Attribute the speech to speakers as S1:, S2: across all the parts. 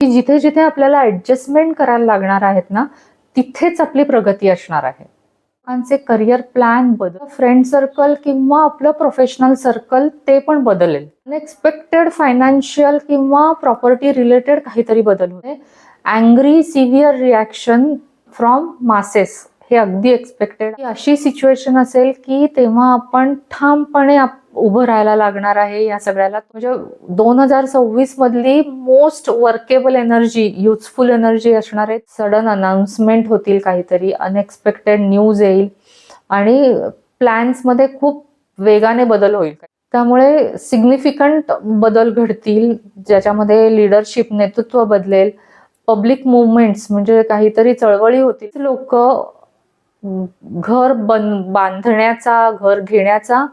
S1: की जिथे जिथे आपल्याला ऍडजस्टमेंट करायला लागणार आहेत ना, तिथेच आपली प्रगती असणार आहे. लोकांचे करिअर प्लॅन बदल, फ्रेंड सर्कल किंवा आपलं प्रोफेशनल सर्कल ते पण बदलेल. अनएक्सपेक्टेड फायनान्शियल किंवा प्रॉपर्टी रिलेटेड काहीतरी बदल होते. Angry severe reaction from masses हे अगदी एक्सपेक्टेड. अशी सिच्युएशन असेल की तेव्हा आपण ठामपणे उभं राहायला लागणार आहे या सगळ्याला. म्हणजे 2026 मधली most workable energy, useful energy असणार आहे. सडन अनाउन्समेंट होतील, काहीतरी अनएक्सपेक्टेड न्यूज येईल आणि प्लॅन्स मध्ये खूप वेगाने बदल होईल. त्यामुळे सिग्निफिकंट बदल घडतील, ज्याच्यामध्ये लिडरशिप, नेतृत्व बदलेल. पब्लिक मुवमेंट्स म्हणजे काहीतरी चळवळी होतील. लोक घर बांधण्याचा, घर घेण्याचा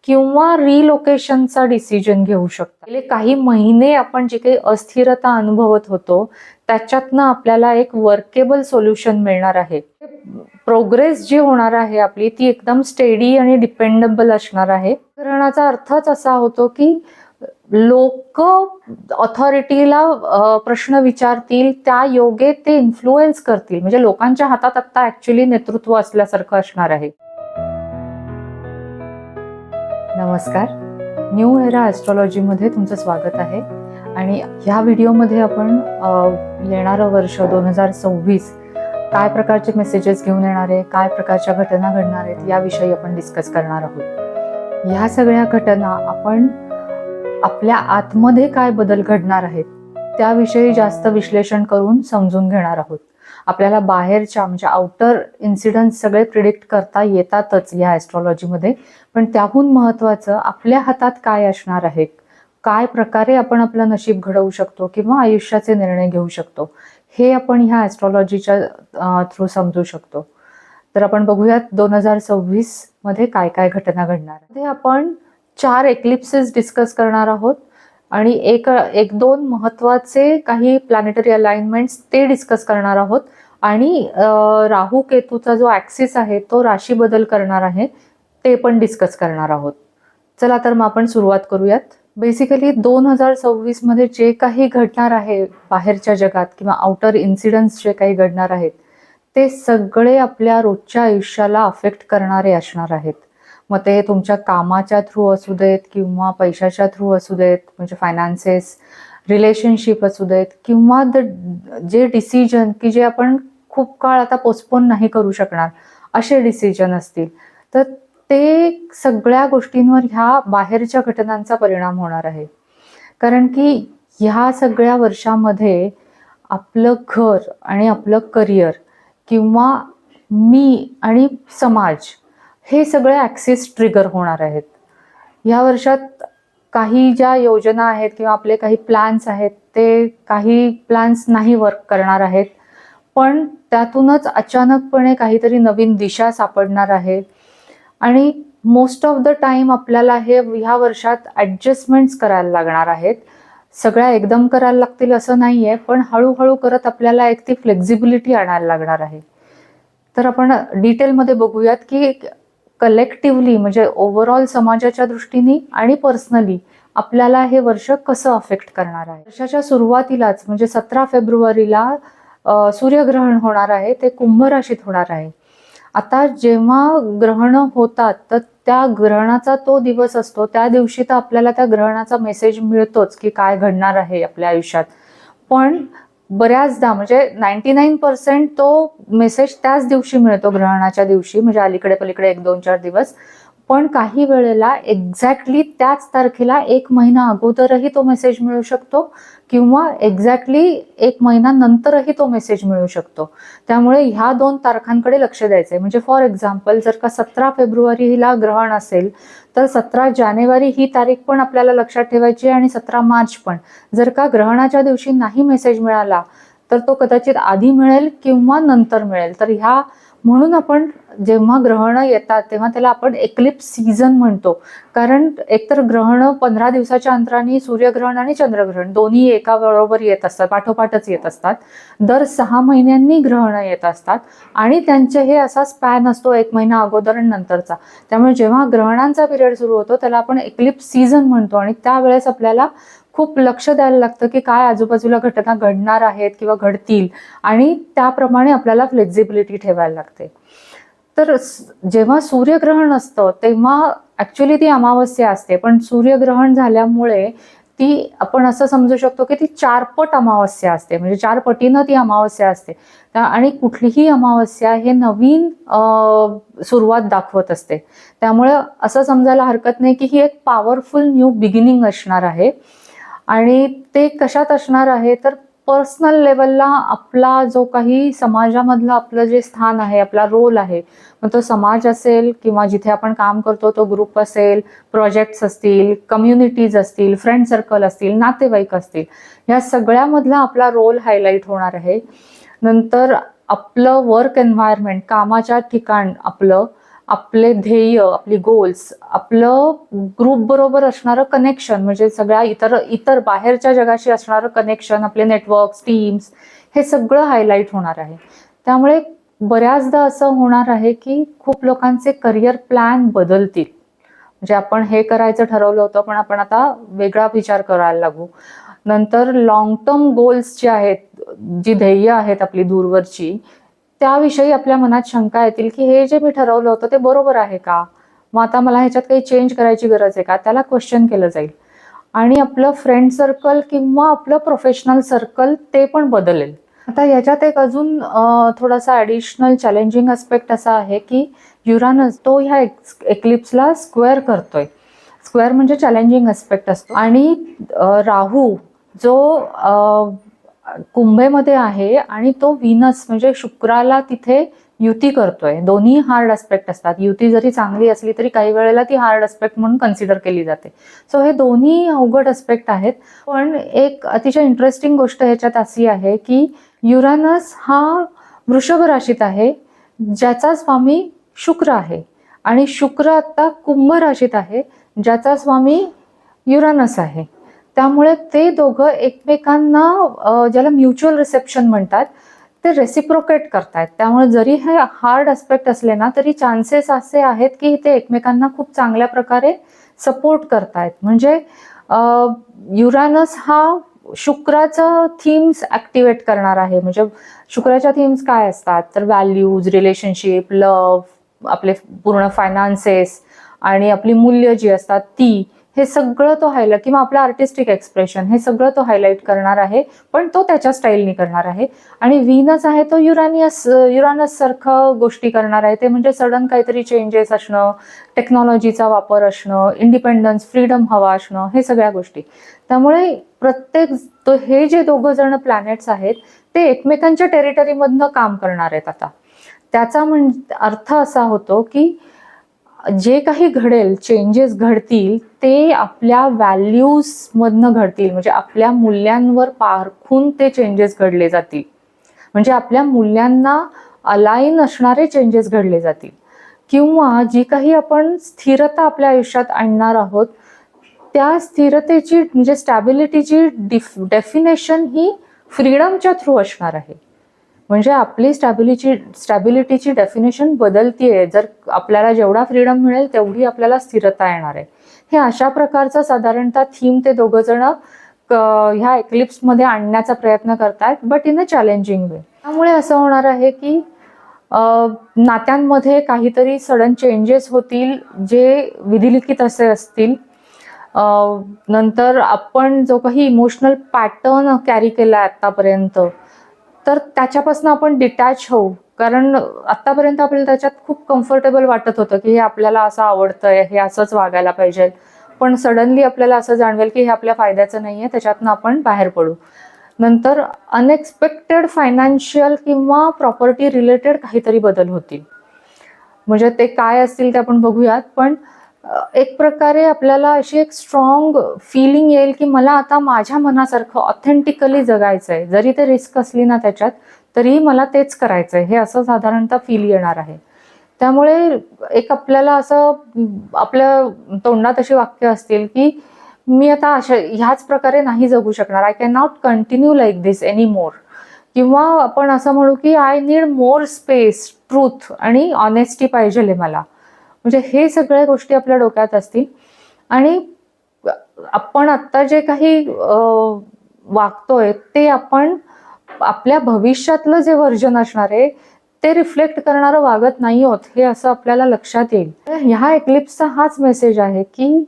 S1: किंवा रिलोकेशनचा डिसिजन घेऊ शकतात. गेले काही महिने आपण जे काही अस्थिरता अनुभवत होतो त्याच्यातनं आपल्याला एक वर्केबल सोल्युशन मिळणार आहे. प्रोग्रेस जी होणार आहे आपली ती एकदम स्टेडी आणि डिपेंडेबल असणार आहे. ग्रहणाचा अर्थच असा होतो की लोक ऑथॉरिटीला प्रश्न विचारतील, त्या योगे ते इन्फ्लुएन्स करतील. म्हणजे लोकांच्या हातात आता ऍक्च्युली नेतृत्व असल्यासारखं असणार आहे. नमस्कार, न्यू एरा ॲस्ट्रॉलॉजीमध्ये तुमचं स्वागत आहे. आणि ह्या व्हिडिओमध्ये आपण येणारं वर्ष 2026 काय प्रकारचे मेसेजेस घेऊन येणार आहे, काय प्रकारच्या घटना घडणार आहेत याविषयी आपण डिस्कस करणार आहोत. ह्या सगळ्या घटना आपण आपल्या आतमध्ये काय बदल घडणार आहेत त्याविषयी जास्त विश्लेषण करून समजून घेणार आहोत. आपल्याला बाहेरच्या म्हणजे आउटर इन्सिडन्स सगळे प्रिडिक्ट करता येतातच या ॲस्ट्रॉलॉजीमध्ये, पण त्याहून महत्त्वाचं आपल्या हातात काय असणार आहे, काय प्रकारे आपण आपलं नशीब घडवू शकतो किंवा आयुष्याचे निर्णय घेऊ शकतो, हे आपण ह्या ॲस्ट्रॉलॉजीच्या थ्रू समजू शकतो. तर आपण बघूयात 2026 मध्ये काय काय घटना घडणार. ते आपण 4 एक्लिप्सेस डिस्कस करणार आहोत आणि एक दोन महत्वाचे काही प्लॅनेटरी अलाइनमेंट्स ते डिस्कस करणार आहोत. आणि राहू केतूचा जो ॲक्सिस आहे तो राशी बदल करणार आहे, ते पण डिस्कस करणार आहोत. चला तर मग आपण सुरुवात करूयात. बेसिकली 2026 मध्ये जे काही घडणार आहे बाहेरच्या जगात किंवा आउटर इन्सिडन्स जे काही घडणार आहेत ते सगळे आपल्या रोजच्या आयुष्याला अफेक्ट करणारे असणार आहेत. मग ते तुमच्या कामाच्या थ्रू असू देत किंवा पैशाच्या थ्रू असू देत, म्हणजे फायनान्सेस, रिलेशनशिप असू देत, किंवा जे डिसिजन की जे आपण खूप काळ आता पोस्टपोन नाही करू शकणार असे डिसिजन असतील, तर ते सगळ्या गोष्टींवर ह्या बाहेरच्या घटनांचा परिणाम होणार आहे. कारण की ह्या सगळ्या वर्षामध्ये आपलं घर आणि आपलं करिअर किंवा मी आणि समाज हे सगळे ॲक्सिस ट्रिगर होणार आहेत. या वर्षात काही ज्या योजना आहेत किंवा आपले काही प्लॅन्स आहेत ते काही प्लॅन्स नाही वर्क करणार आहेत, पण त्यातूनच अचानकपणे काहीतरी नवीन दिशा सापडणार आहे. आणि मोस्ट ऑफ द टाइम आपल्याला ह्या वर्षात ॲडजस्टमेंट्स करायला लागणार आहेत. सगळ्या एकदम करायला लागतील असं नाही आहे, पण हळूहळू करत आपल्याला एक ती फ्लेक्झिबिलिटी आणायला लागणार आहे. तर आपण डिटेलमध्ये बघूयात की कलेक्टिव्हली म्हणजे ओव्हरऑल समाजाच्या दृष्टीने आणि पर्सनली आपल्याला हे वर्ष कसं अफेक्ट करणार आहे. वर्षाच्या सुरुवातीलाच म्हणजे 17 फेब्रुवारीला सूर्यग्रहण होणार आहे, ते कुंभ राशीत होणार आहे. आता जेव्हा ग्रहण होतात तर त्या ग्रहणाचा तो दिवस असतो, त्या दिवशी तर आपल्याला त्या ग्रहणाचा मेसेज मिळतोच की काय घडणार आहे आपल्या आयुष्यात. पण बऱ्याचदा म्हणजे 99% तो मेसेज त्याच दिवशी मिळतो, ग्रहणाच्या दिवशी, म्हणजे अलीकडे पलीकडे 1-2-4 दिवस. पण काही वेळेला एक्झॅक्टली त्याच तारखेला 1 महिना अगोदरही तो मेसेज मिळू शकतो किंवा एक्झॅक्टली 1 महिना नंतरही तो मेसेज मिळू शकतो. त्यामुळे ह्या 2 तारखांकडे लक्ष द्यायचंय. म्हणजे फॉर एक्झाम्पल जर का 17 फेब्रुवारीला ग्रहण असेल तर 17 जानेवारी ही तारीख पण आपल्याला लक्षात ठेवायची आणि 17 मार्च पण. जर का ग्रहणाच्या दिवशी नाही मेसेज मिळाला तर तो कदाचित आधी मिळेल किंवा नंतर मिळेल. तर ह्या म्हणून आपण जेव्हा ग्रहणं येतात तेव्हा त्याला आपण एक्लिप्स सीझन म्हणतो. कारण एकतर ग्रहणं 15 दिवसाच्या अंतराने सूर्यग्रहण आणि चंद्रग्रहण दोन्ही एका बरोबर येत असतात, पाठोपाठच येत असतात. दर 6 महिन्यांनी ग्रहणं येत असतात आणि त्यांचे हे असा स्पॅन असतो 1 महिना अगोदर आणि नंतरचा. त्यामुळे जेव्हा ग्रहणांचा पिरियड सुरू होतो त्याला आपण एक्लिप्स सीझन म्हणतो आणि त्यावेळेस आपल्याला खूप लक्ष द्यायला लागतं की काय आजूबाजूला घटना घडणार आहेत किंवा घडतील, आणि त्याप्रमाणे आपल्याला फ्लेक्झिबिलिटी ठेवायला लागते. तर जेव्हा सूर्यग्रहण असतं तेव्हा ऍक्च्युली ती अमावस्या असते, पण सूर्यग्रहण झाल्यामुळे ती आपण असं समजू शकतो की ती 4 पट अमावस्या असते, म्हणजे 4 पटीनं ती अमावस्या असते. आणि कुठलीही अमावस्या हे नवीन सुरुवात दाखवत असते. त्यामुळे असं समजायला हरकत नाही की ही एक पॉवरफुल न्यू बिगिनिंग असणार आहे. आणि ते कशात असणार आहे तर पर्सनल लेवलला आपला जो काही समाजामधलं आपलं जे स्थान आहे, आपला रोल आहे, मग तो समाज असेल किंवा जिथे आपण काम करतो तो ग्रुप असेल, प्रोजेक्ट्स असतील, कम्युनिटीज असतील, फ्रेंड सर्कल असतील, नातेवाईक असतील, या सगळ्यामधला आपला रोल हायलाईट होणार आहे. नंतर आपलं वर्क एन्व्हायरमेंट, कामाच्या ठिकाण, आपले ध्येय, आपली गोल्स, आपलं ग्रुप बरोबर असणारं कनेक्शन, म्हणजे सगळ्या इतर बाहेरच्या जगाशी असणारं कनेक्शन, आपले नेटवर्क्स, टीम्स, हे सगळं हायलाईट होणार आहे. त्यामुळे बऱ्याचदा असं होणार आहे की खूप लोकांचे करिअर प्लॅन बदलतील. म्हणजे आपण हे करायचं ठरवलं होतं पण आपण आता वेगळा विचार करायला लागू. नंतर लॉंग टर्म गोल्स जे आहेत, जी ध्येय आहेत आपली दूरवरची, त्याविषयी आपल्या मनात शंका येतील की हे जे मी ठरवलं होतं ते बरोबर आहे का, मग आता मला ह्याच्यात काही चेंज करायची गरज आहे का, त्याला क्वेश्चन केलं जाईल. आणि आपलं फ्रेंड सर्कल किंवा आपलं प्रोफेशनल सर्कल ते पण बदलेल. आता याच्यात एक अजून थोडासा ॲडिशनल चॅलेंजिंग अस्पेक्ट असा आहे की युरानस तो ह्या एक्लिप्सला स्क्वेअर करतोय. स्क्वेअर म्हणजे चॅलेंजिंग अस्पेक्ट असतो. आणि राहू जो कुंभेमध्ये आहे आणि तो व्हीनस म्हणजे शुक्राला तिथे युती करतोय. दोन्ही हार्ड अस्पेक्ट असतात. युती जरी चांगली असली तरी काही वेळेला ती हार्ड अस्पेक्ट म्हणून कन्सिडर केली जाते. सो हे दोन्ही अवघड अस्पेक्ट आहेत. पण एक अतिशय इंटरेस्टिंग गोष्ट ह्याच्यात अशी आहे की युरानस हा वृषभ राशीत आहे, ज्याचा स्वामी शुक्र आहे, आणि शुक्र आता कुंभ राशीत आहे, ज्याचा स्वामी युरानस आहे. त्यामुळे ते दोघं एकमेकांना ज्याला म्युच्युअल रिसेप्शन म्हणतात ते रेसिप्रोकेट करतायत. त्यामुळे जरी हे हार्ड अस्पेक्ट असले ना तरी चान्सेस असे आहेत की ते एकमेकांना खूप चांगल्या प्रकारे सपोर्ट करतायत. म्हणजे युरानस हा शुक्राचं थीम्स ऍक्टिवेट करणार आहे. म्हणजे शुक्राच्या थीम्स काय असतात तर व्हॅल्यूज, रिलेशनशिप, लव्ह, आपले पूर्ण फायनान्सेस आणि आपली मूल्य जी असतात ती, हे सगळं तो हायलाइट, किंवा आपलं आर्टिस्टिक एक्सप्रेशन, हे सगळं तो हायलाइट करणार आहे. पण तो त्याच्या स्टाईलनी करणार आहे. आणि व्हीनस आहे तो युरानस सारखं गोष्टी करणार आहे. ते म्हणजे सडन काहीतरी चेंजेस असणं, टेक्नॉलॉजीचा वापर असणं, इंडिपेंडन्स, फ्रीडम हवा असणं, हे सगळ्या गोष्टी. त्यामुळे हे जे दोघं जण प्लॅनेट्स आहेत ते एकमेकांच्या टेरिटरीमधनं काम करणार आहेत. आता त्याचा अर्थ असा होतो की जे काही घडेल, चेंजेस घडतील ते आपल्या व्हॅल्यूज मधनं घडतील. म्हणजे आपल्या मूल्यांवर पारखून ते चेंजेस घडले जातील. म्हणजे आपल्या मूल्यांना अलाइन असणारे चेंजेस घडले जातील. किंवा जी काही आपण स्थिरता आपल्या आयुष्यात आणणार आहोत त्या स्थिरतेची म्हणजे स्टॅबिलिटीची डेफिनेशन ही फ्रीडमच्या थ्रू असणार आहे. म्हणजे आपली स्टॅबिलिटीची डेफिनेशन बदलतीये. जर आपल्याला जेवढा फ्रीडम मिळेल तेवढी आपल्याला स्थिरता येणार आहे. हे अशा प्रकारचं साधारणतः थीम ते दोघं जण ह्या एक्लिप्समध्ये आणण्याचा प्रयत्न करतायत, बट इन अ चॅलेंजिंग वे. त्यामुळे असं होणार आहे की नात्यांमध्ये काहीतरी सडन चेंजेस होतील जे विधिलिखित असे असतील. नंतर आपण जो काही इमोशनल पॅटर्न कॅरी केला आतापर्यंत तर त्याच्यापासून आपण डिटॅच होऊ. कारण आतापर्यंत आपल्याला त्याच्यात खूप कम्फर्टेबल वाटत होतं की हे आपल्याला असं आवडतंय, हे असंच वागायला पाहिजे. पण सडनली आपल्याला असं जाणवेल की हे आपल्या फायद्याचं नाहीये, त्याच्यातनं आपण बाहेर पडू. नंतर अनएक्सपेक्टेड फायनान्शियल किंवा प्रॉपर्टी रिलेटेड काहीतरी बदल होतील. म्हणजे ते काय असतील ते आपण बघूयात. पण एक प्रकारे आपल्याला अशी एक स्ट्रॉंग फिलिंग येईल की मला आता माझ्या मनासारखं ऑथेंटिकली जगायचंय. जरी ते रिस्क असली ना त्याच्यात तरी मला तेच करायचंय, हे असं साधारणतः फील येणार आहे. त्यामुळे एक आपल्याला असं आपल्या तोंडात अशी वाक्य असतील की मी आता ह्याच प्रकारे नाही जगू शकणार. I can not continue like this any more. किंवा आपण असं म्हणू की I need more space, truth आणि ऑनेस्टी पाहिजे मला. म्हणजे हे सगळ्या गोष्टी आपल्या डोक्यात असतील. आणि आपण आता जे काही वागतोय ते आपण आपल्या भविष्यातलं जे व्हर्जन असणार आहे ते रिफ्लेक्ट करणारं वागत नाही आहोत, हे असं आपल्याला लक्षात येईल. ह्या एक्लिप्सचा हाच मेसेज आहे की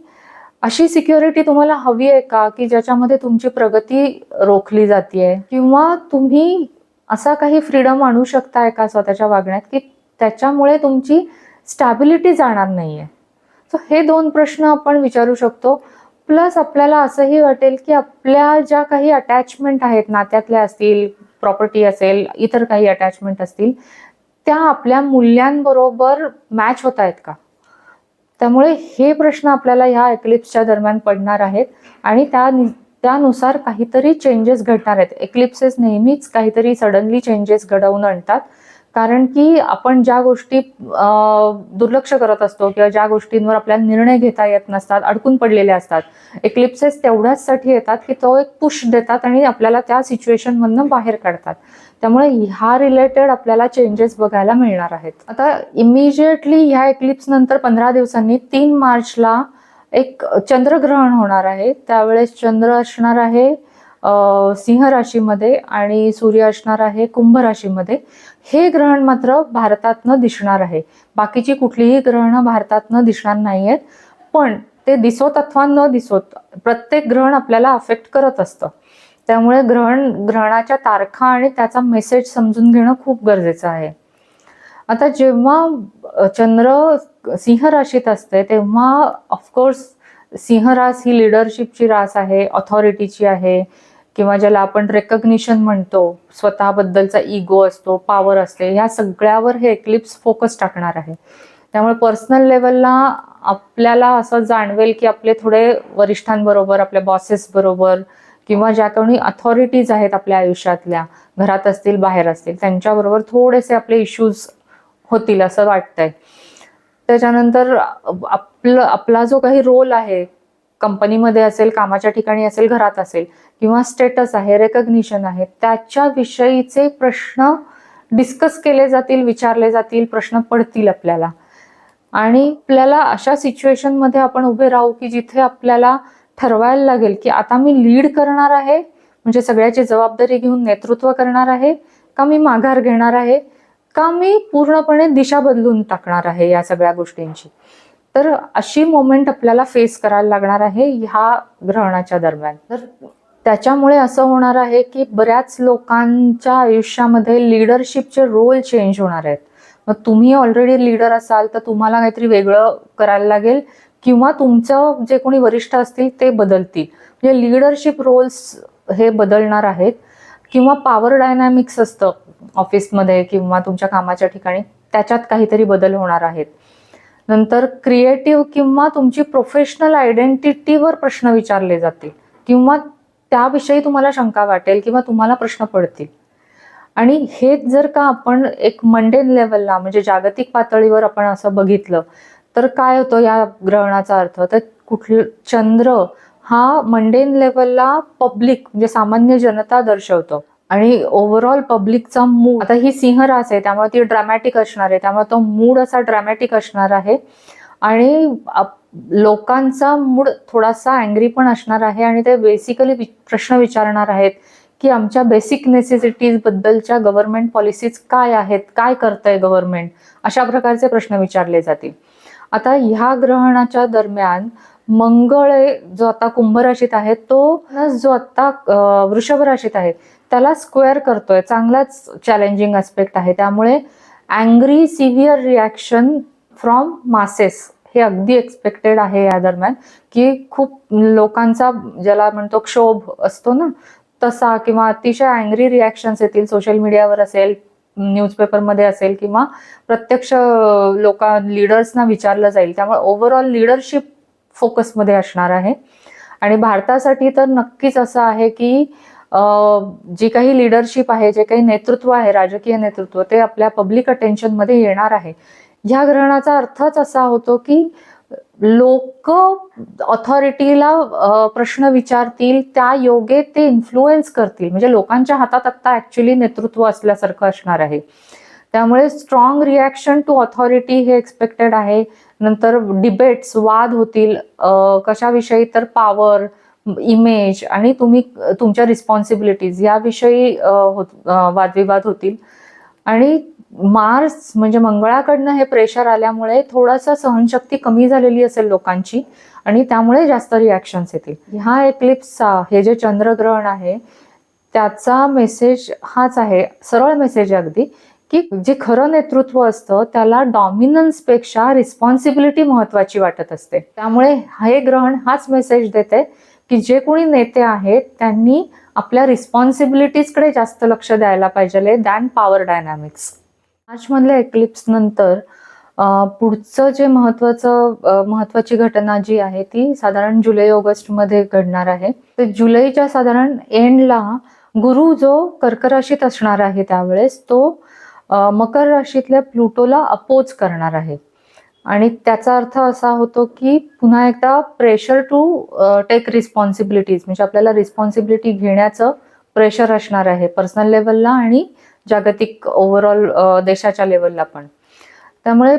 S1: अशी सिक्युरिटी तुम्हाला हवी आहे का की ज्याच्यामध्ये तुमची प्रगती रोखली जाते, किंवा तुम्ही असा काही फ्रीडम आणू शकताय का स्वतःच्या वागण्यात की त्याच्यामुळे तुमची स्टॅबिलिटी जाणार नाहीये. सो हे 2 प्रश्न आपण विचारू शकतो. प्लस आपल्याला असंही वाटेल की आपल्या ज्या काही अटॅचमेंट आहेत, नात्यातल्या असतील, प्रॉपर्टी असेल, इतर काही अटॅचमेंट असतील, त्या आपल्या मूल्यांबरोबर मॅच होत आहेत का. त्यामुळे हे प्रश्न आपल्याला ह्या एक्लिप्सच्या दरम्यान पडणार आहेत आणि त्यानुसार काहीतरी चेंजेस घडणार आहेत. एक्लिप्सेस नेहमीच काहीतरी सडनली चेंजेस घडवून आणतात, कारण की आपण ज्या गोष्टी दुर्लक्ष करत असतो किंवा ज्या गोष्टींवर आपल्याला निर्णय घेता येत नसतात, अडकून पडलेले असतात, एक्लिप्सेस तेवढ्याचसाठी येतात की तो एक पुश देतात आणि आपल्याला त्या सिच्युएशनमधनं बाहेर काढतात. त्यामुळे ह्या रिलेटेड आपल्याला चेंजेस बघायला मिळणार आहेत. आता इमिजिएटली ह्या एक्लिप्स नंतर 15 दिवसांनी 3 मार्चला एक चंद्रग्रहण होणार आहे. त्यावेळेस चंद्र असणार आहे सिंह राशीमध्ये आणि सूर्य असणार आहे कुंभ राशीमध्ये. हे ग्रहण मात्र भारतातनं दिसणार आहे. बाकीची कुठलीही ग्रहणं भारतातनं दिसणार नाहीयेत, पण ते दिसोत अथवा न दिसोत प्रत्येक ग्रहण आपल्याला अफेक्ट करत असतं. त्यामुळे ग्रहणाच्या तारखा आणि त्याचा मेसेज समजून घेणं खूप गरजेचं आहे. आता जेव्हा चंद्र सिंह राशीत असते तेव्हा ऑफकोर्स सिंह रास ही लिडरशिपची रास आहे, ऑथॉरिटीची आहे, किंवा ज्याला आपण रेकग्निशन म्हणतो, स्वतःबद्दलचा इगो असतो, पॉवर असते, ह्या सगळ्यावर हे एक्लिप्स फोकस टाकणार आहे. त्यामुळे पर्सनल लेवलला आपल्याला असं जाणवेल की आपले थोडे वरिष्ठांबरोबर, आपल्या बॉसेस बरोबर किंवा ज्या कोणी अथॉरिटीज आहेत आपल्या आयुष्यातल्या, घरात असतील बाहेर असतील, त्यांच्याबरोबर थोडेसे आपले इश्यूज होतील असं वाटतंय. त्याच्यानंतर आपला जो काही रोल आहे, कंपनीमध्ये असेल, कामाच्या ठिकाणी असेल, घरात असेल, किंवा स्टेटस आहे, रेकग्निशन आहे, त्याच्याविषयीचे प्रश्न डिस्कस केले जातील, विचारले जातील, प्रश्न पडतील आपल्याला. आणि आपल्याला अशा सिच्युएशनमध्ये आपण उभे राहू की जिथे आपल्याला ठरवायला लागेल की आता मी लीड करणार आहे, म्हणजे सगळ्याची जबाबदारी घेऊन नेतृत्व करणार आहे, का मी माघार घेणार आहे, का मी पूर्णपणे दिशा बदलून टाकणार आहे या सगळ्या गोष्टींची. तर अशी मोमेंट आपल्याला फेस करायला लागणार आहे ह्या ग्रहणाच्या दरम्यान. तर त्याच्यामुळे असं होणार आहे की बऱ्याच लोकांच्या आयुष्यामध्ये लिडरशिपचे रोल चेंज होणार आहेत. मग तुम्ही ऑलरेडी लीडर असाल तर तुम्हाला काहीतरी वेगळं करायला लागेल, किंवा तुमचं जे कोणी वरिष्ठ असतील ते बदलतील, म्हणजे लिडरशिप रोल्स हे बदलणार आहेत. किंवा पॉवर डायनॅमिक्स असतं ऑफिसमध्ये किंवा तुमच्या कामाच्या ठिकाणी, त्याच्यात काहीतरी बदल होणार आहेत. नंतर क्रिएटिव्ह किंवा तुमची प्रोफेशनल आयडेंटिटीवर प्रश्न विचारले जातील, किंवा त्याविषयी तुम्हाला शंका वाटेल किंवा तुम्हाला प्रश्न पडतील. आणि हेच जर का आपण एक मंडेन लेवलला, म्हणजे जागतिक पातळीवर आपण असं बघितलं तर काय होतं या ग्रहणाचा अर्थ, तर चंद्र हा मंडेन लेवलला पब्लिक म्हणजे सामान्य जनता दर्शवतो, आणि ओव्हरऑल पब्लिकचा मूड, आता ही सिंह रास आहे त्यामुळे ती ड्रॅमॅटिक असणार आहे, त्यामुळे तो मूड असा ड्रॅमॅटिक असणार आहे, आणि लोकांचा मूड थोडासा अँग्री पण असणार आहे, आणि ते बेसिकली प्रश्न विचारणार आहेत की आमच्या बेसिक नेसेसिटीज बद्दलच्या गव्हर्नमेंट पॉलिसीज काय आहेत, काय करतंय गव्हर्नमेंट, अशा प्रकारचे प्रश्न विचारले जातील. आता ह्या ग्रहणाच्या दरम्यान मंगळ जो आता कुंभ राशीत आहे तो जो आता वृषभ राशीत आहे त्याला स्क्वेअर करतोय, चांगलाच चॅलेंजिंग ऍस्पेक्ट आहे. त्यामुळे angry severe reaction from masses हे अगदी एक्सपेक्टेड आहे या दरम्यान, की खूप लोकांचा ज्याला म्हणतो क्षोभ असतो ना तसा, किंवा अतिशय अँग्री रिॲक्शन्स येतील, सोशल मीडियावर असेल, न्यूजपेपरमध्ये असेल, किंवा प्रत्यक्ष लीडर्सना विचारलं जाईल. त्यामुळे ओव्हरऑल लिडरशिप फोकसमध्ये असणार आहे. आणि भारतासाठी तर नक्कीच असं आहे की जी काही लिडरशिप आहे, जे काही नेतृत्व आहे, राजकीय नेतृत्व, ते आपल्या पब्लिक अटेन्शनमध्ये येणार आहे. ह्या ग्रहणाचा अर्थच असा होतो की लोक ऑथॉरिटीला प्रश्न विचारतील, त्या योगे ते इन्फ्लुएन्स करतील, म्हणजे लोकांच्या हातात आता ऍक्च्युली नेतृत्व असल्यासारखं असणार आहे. त्यामुळे स्ट्रॉंग रिॲक्शन टू ऑथॉरिटी हे एक्सपेक्टेड आहे. नंतर डिबेट्स, वाद होतील कशाविषयी, तर पॉवर, इमेज आणि तुम्ही तुमच्या रिस्पॉन्सिबिलिटीज याविषयी वादविवाद होतील. आणि मार्स म्हणजे मंगळाकडनं हे प्रेशर आल्यामुळे थोडासा सहनशक्ती कमी झालेली असेल लोकांची आणि त्यामुळे जास्त रिॲक्शन्स येतील. ह्या एक्लिप्सचा, हे जे चंद्रग्रहण आहे त्याचा मेसेज हाच आहे, सरळ मेसेज आहे अगदी, की जे खरं नेतृत्व असतं त्याला डॉमिनन्सपेक्षा रिस्पॉन्सिबिलिटी महत्वाची वाटत असते. त्यामुळे हे ग्रहण हाच मेसेज देते की जे कोणी नेते आहेत त्यांनी आपल्या रिस्पॉन्सिबिलिटीजकडे जास्त लक्ष द्यायला पाहिजे दॅन पॉवर डायनॅमिक्स. मार्चमधल्या एक्लिप्स नंतर पुढचं जे महत्वाची घटना जी आहे ती साधारण जुलै ऑगस्ट मध्ये घडणार आहे. तर जुलैच्या साधारण एंडला गुरु जो कर्क राशीत असणार आहे त्यावेळेस तो मकर राशीतल्या प्लुटोला अपोज करणार आहे. आणि त्याचा अर्थ असा होतो की पुन्हा एकदा प्रेशर टू टेक रिस्पॉन्सिबिलिटीज, म्हणजे आपल्याला रिस्पॉन्सिबिलिटी घेण्याचं प्रेशर असणार आहे पर्सनल लेवलला आणि जागतिक ओव्हरऑल देशाच्या लेवलला पण. त्यामुळे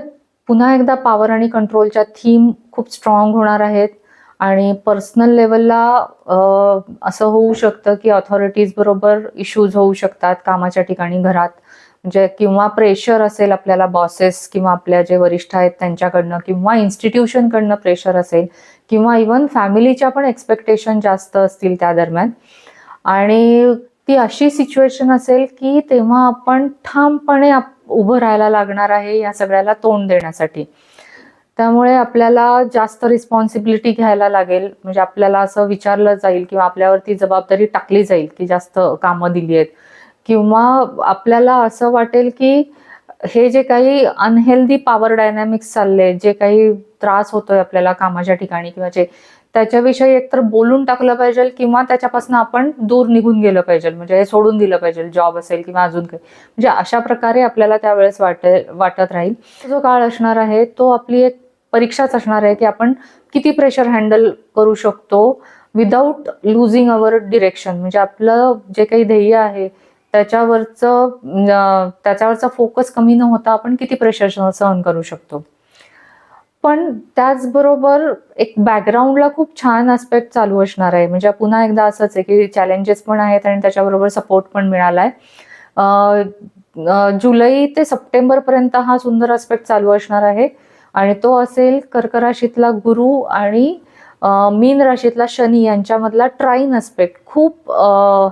S1: पुन्हा एकदा पॉवर आणि कंट्रोलच्या थीम खूप स्ट्रॉंग होणार आहेत. आणि पर्सनल लेवलला असं होऊ शकतं की ऑथॉरिटीज बरोबर इश्यूज होऊ शकतात कामाच्या ठिकाणी, घरात, म्हणजे किंवा प्रेशर असेल आपल्याला बॉसेस किंवा आपल्या जे वरिष्ठ आहेत त्यांच्याकडनं, किंवा इन्स्टिट्यूशनकडनं प्रेशर असेल, किंवा इवन फॅमिलीच्या पण एक्सपेक्टेशन जास्त असतील त्या दरम्यान. आणि ती अशी सिच्युएशन असेल की तेव्हा आपण ठामपणे उभं राहायला लागणार आहे या सगळ्याला तोंड देण्यासाठी. त्यामुळे आपल्याला जास्त रिस्पॉन्सिबिलिटी घ्यायला लागेल, म्हणजे आपल्याला असं विचारलं जाईल किंवा आपल्यावरती जबाबदारी टाकली जाईल की जास्त कामं दिली आहेत, किंवा आपल्याला असं वाटेल की हे जे काही अनहेल्दी पॉवर डायनॅमिक्स चालले, जे काही त्रास होतोय आपल्याला कामाच्या ठिकाणी किंवा जे, त्याच्याविषयी एकतर बोलून टाकलं पाहिजे किंवा त्याच्यापासून आपण दूर निघून गेलं पाहिजे, म्हणजे हे सोडून दिलं पाहिजे, जॉब असेल किंवा अजून काही, म्हणजे अशा प्रकारे आपल्याला त्यावेळेस वाटत राहील. जो काळ असणार आहे तो आपली एक परीक्षाच असणार आहे की आपण किती प्रेशर हँडल करू शकतो विदाऊट लुझिंग अवर डिरेक्शन, म्हणजे आपलं जे काही ध्येय आहे त्याच्यावरचा फोकस कमी न होता आपण किती प्रेशर सहन करू शकतो. पण त्याचबरोबर एक बॅकग्राऊंडला खूप छान आस्पेक्ट चालू असणार आहे, म्हणजे पुन्हा एकदा असंच आहे की चॅलेंजेस पण आहेत आणि त्याच्याबरोबर सपोर्ट पण मिळालाय. जुलै ते सप्टेंबर पर्यंत हा सुंदर आस्पेक्ट चालू असणार आहे आणि तो असेल कर्क राशीतला गुरु आणि मीन राशीतला शनी यांच्यामधला ट्राईन आस्पेक्ट. खूप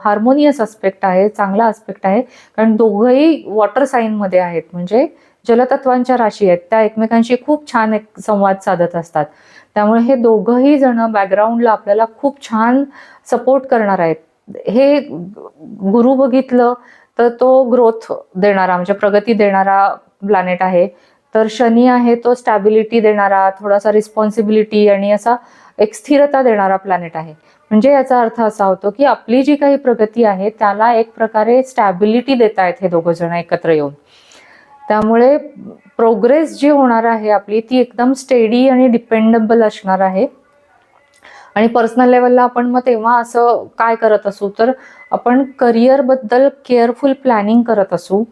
S1: हार्मोनियस आस्पेक्ट आहे, चांगला आस्पेक्ट आहे, कारण दोघंही वॉटर साईन मध्ये आहेत, म्हणजे जलतत्वांच्या राशी आहेत, त्या एकमेकांशी खूप छान एक संवाद साधत असतात. त्यामुळे हे दोघंही जण बॅकग्राऊंडला आपल्याला खूप छान सपोर्ट करणार आहेत. हे गुरु बघितलं तर तो ग्रोथ देणारा, म्हणजे प्रगती देणारा प्लॅनेट आहे. तर शनी आहे तो स्टॅबिलिटी देणारा, थोडासा रिस्पॉन्सिबिलिटी आणि असा एक स्थिरता देणारा प्लॅनेट आहे. म्हणजे याचा अर्थ असा होतो की आपली जी काही प्रगती आहे त्याला एक प्रकारे स्टॅबिलिटी देत आहेत हे दोघं जण एकत्र येऊन. त्यामुळे प्रोग्रेस जी होणार आहे आपली ती एकदम स्टेडी आणि डिपेंडेबल असणार आहे. आणि पर्सनल लेवलला आपण मग तेव्हा असं काय करत असू, तर आपण करिअर बद्दल केअरफुल प्लॅनिंग करत असू,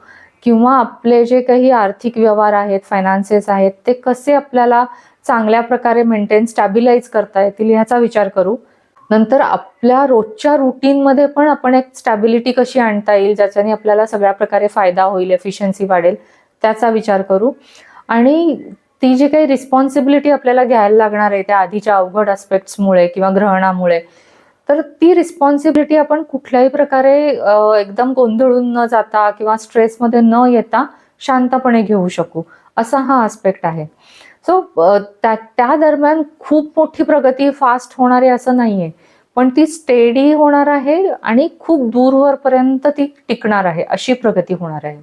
S1: किंवा आपले जे काही आर्थिक व्यवहार आहेत, फायनान्सेस आहेत, ते कसे आपल्याला चांगल्या प्रकारे मेंटेन स्टॅबिलाइज करता येतील ह्याचा विचार करू. नंतर आपल्या रोजच्या रुटीनमध्ये पण आपण एक स्टॅबिलिटी कशी आणता येईल ज्याच्याने आपल्याला सगळ्या प्रकारे फायदा होईल, एफिशियन्सी वाढेल, त्याचा विचार करू. आणि ती जी काही रिस्पॉन्सिबिलिटी आपल्याला घ्यायला लागणार आहे त्या आधीच्या अवघड आस्पेक्ट्समुळे किंवा ग्रहणामुळे, तर ती रिस्पॉन्सिबिलिटी आपण कुठल्याही प्रकारे एकदम गोंधळून न जाता किंवा स्ट्रेसमध्ये न येता शांतपणे घेऊ शकू, असा हा आस्पेक्ट आहे. सो त्या दरम्यान खूप मोठी प्रगती फास्ट होणार आहे असं नाहीये, पण ती स्टेडी होणार आहे आणि खूप दूरवरपर्यंत ती टिकणार आहे, अशी प्रगती होणार आहे.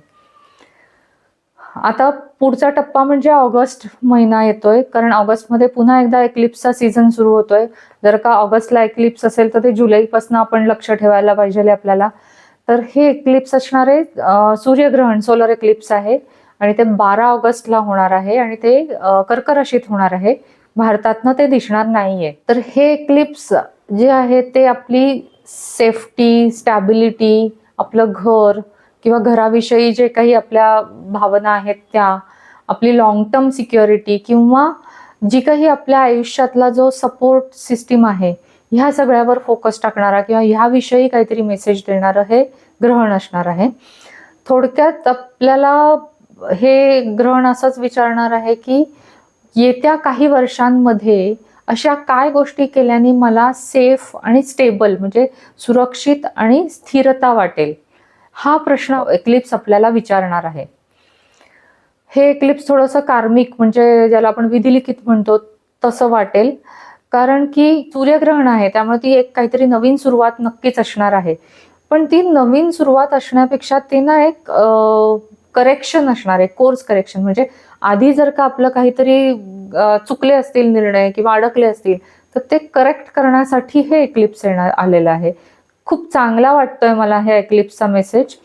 S1: आता पुढचा टप्पा म्हणजे ऑगस्ट महिना येतोय, कारण ऑगस्टमध्ये पुन्हा एकदा एक्लिप्सचा सीझन सुरू होतोय. जर का ऑगस्टला एक्लिप्स असेल तर ते जुलैपासून आपण लक्ष ठेवायला पाहिजे आपल्याला. तर हे एक्लिप्स असणारे सूर्यग्रहण, सोलर एक्लिप्स आहे आणि ते 12 ऑगस्टला होणार आहे आणि ते कर्क राशीत होणार आहे. भारतातनं ते दिसणार नाहीये. तर हे एक्लिप्स जे आहे ते आपली सेफ्टी, स्टॅबिलिटी, आपलं घर किंवा घराविषयी जे काही आपल्या भावना आहेत त्या, आपली लॉंग टर्म सिक्युरिटी किंवा जी काही आपल्या आयुष्यातला जो सपोर्ट सिस्टीम आहे, ह्या सगळ्यावर फोकस टाकणारा किंवा ह्याविषयी काहीतरी मेसेज देणारं हे ग्रहण असणार आहे. थोडक्यात आपल्याला हे ग्रहण असंच विचारणार आहे की येत्या काही वर्षांमध्ये अशा काय गोष्टी केल्याने मला सेफ आणि स्टेबल म्हणजे सुरक्षित आणि स्थिरता वाटेल, हा प्रश्न एक्लिप्स आपल्याला विचारणार आहे. हे एक्लिप्स थोडंसं कार्मिक म्हणजे ज्याला आपण विधिलिखित म्हणतो तसं वाटेल, कारण की सूर्यग्रहण आहे त्यामुळे ती एक काहीतरी नवीन सुरुवात नक्कीच असणार आहे. पण ती नवीन सुरुवात असण्यापेक्षा ते ना एक करेक्शन असणार आहे, कोर्स करेक्शन. म्हणजे आधी जर का आपलं काहीतरी चुकले असतील निर्णय किंवा अडकले असतील तर ते करेक्ट करण्यासाठी हे एक्लिप्स आलेलं आहे. खूप चांगला वाटतोय मला हे एक्लिप्सचा मेसेज,